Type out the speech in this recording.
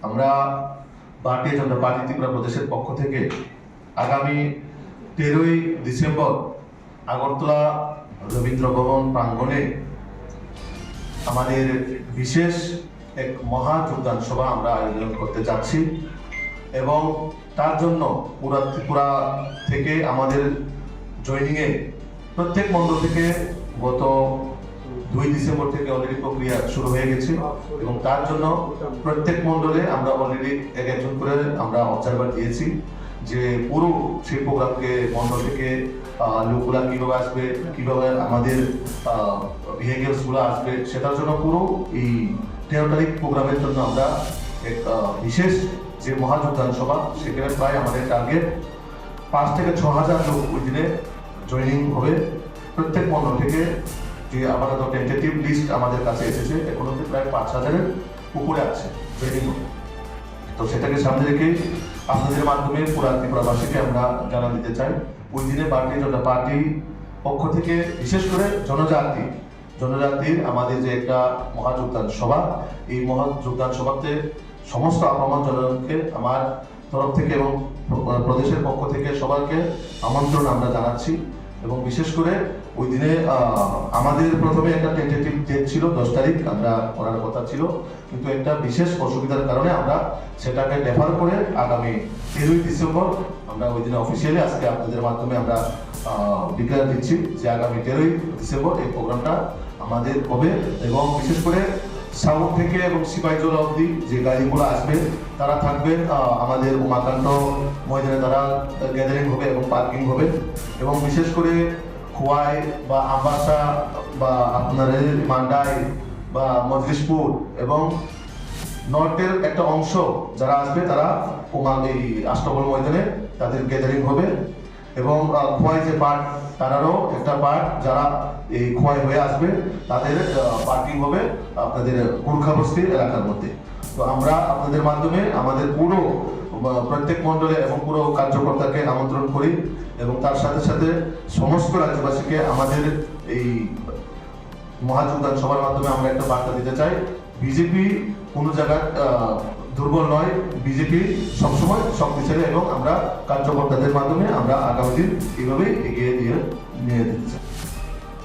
আমরা ভারতীয় জনতা পার্টি ত্রিপুরা প্রদেশের পক্ষ থেকে আগামী 13ই ডিসেম্বর আগরতলা রবীন্দ্র ভবন প্রাঙ্গণে আমাদের বিশেষ এক মহা যোগদান সভা আমরা আয়োজন করতে যাচ্ছি এবং তার জন্য পুরা ত্রিপুরা থেকে আমাদের জয়েনিংয়ে প্রত্যেক মণ্ডল থেকে গত 2 ডিসেম্বর থেকে অলরেডি প্রক্রিয়া শুরু হয়ে গেছে এবং তার জন্য প্রত্যেক মণ্ডলে আমরা অলরেডি একজন করে আমরা অবজারভার দিয়েছি যে পুরো সেই প্রোগ্রামকে মণ্ডল থেকে লোকগুলা কিভাবে আসবে, কিভাবে আমাদের বিহেভিয়ার্স গুলো আসবে, সেটার জন্য পুরো এই 13 তারিখ প্রোগ্রামের জন্য আমরা এক বিশেষ যে মহাযোগদান সভা, সেখানে প্রায় আমাদের টার্গেট 5 থেকে 6,000 লোক ওই দিনে জয়েনিং হবে। প্রত্যেক মণ্ডল থেকে যে আমাদের টেন্টেটিভ লিস্ট আমাদের কাছে এসেছে, এখন অব্দি প্রায় 5,000-এর উপরে আছে জয়েনিং হবে। তো সেটাকে সামনে রেখে আপনাদের মাধ্যমে পুরা ত্রিপুরাবাসীকে আমরা জানা দিতে চাই, ওই দিনে ভারতীয় জনতা পার্টি পক্ষ থেকে বিশেষ করে জনজাতির আমাদের যে একটা মহাযোগদান সভা, এই মহাযোগদান সভাতে সমস্ত আপামর জনগণকে আমার তরফ থেকে এবং প্রদেশের পক্ষ থেকে সবাইকে আমন্ত্রণ আমরা জানাচ্ছি। এবং বিশেষ করে ওই দিনে আমাদের প্রথমে একটা টেন্টেটিভ ডেট ছিল 10 তারিখ আমরা করার কথা ছিল, কিন্তু একটা বিশেষ অসুবিধার কারণে আমরা সেটাকে ডেফার করে আগামী 13ই ডিসেম্বর আমরা ওই দিনে অফিসিয়ালি আজকে আপনাদের মাধ্যমে আমরা ডিক্লেয়ার দিচ্ছি যে আগামী 13ই ডিসেম্বর এই প্রোগ্রামটা আমাদের হবে। এবং বিশেষ করে সাউথ থেকে এবং সিপাহীজলা অবধি যে গাড়িগুলো আসবে তারা থাকবেন আমাদের উমাকান্ত ময়দানে, তারা গ্যাদারিং হবে এবং পার্কিং হবে। এবং বিশেষ করে খোয়াই বা আমবাসা বা আপনার মান্ডাই বা মজলিশপুর এবং নর্থের একটা অংশ যারা আসবে তারা এই আষ্টবল ময়দানে তাদের গ্যাদারিং হবে। এবং খোয়াই যে পার্ট, তারারও একটা পার্ট যারা এই খোয়াই হয়ে আসবে তাদের পার্কিং হবে আপনাদের গুরখাবস্তির এলাকার মধ্যে। তো আমরা আপনাদের মাধ্যমে আমাদের পুরো প্রত্যেক মণ্ডলে এবং পুরো কার্যকর্তাকে আমন্ত্রণ করি এবং তার সাথে সাথে সমস্ত রাজ্যবাসীকে আমাদের এই মহাযোগদান সভার মাধ্যমে আমরা একটা বার্তা দিতে চাই, বিজেপি কোনো জায়গায় দুর্বল নয়, বিজেপি সবসময় শক্তিশালী এবং আমরা কার্যকর্তাদের মাধ্যমে আমরা আগামী দিন এইভাবে এগিয়ে নিয়ে যেতে চাই।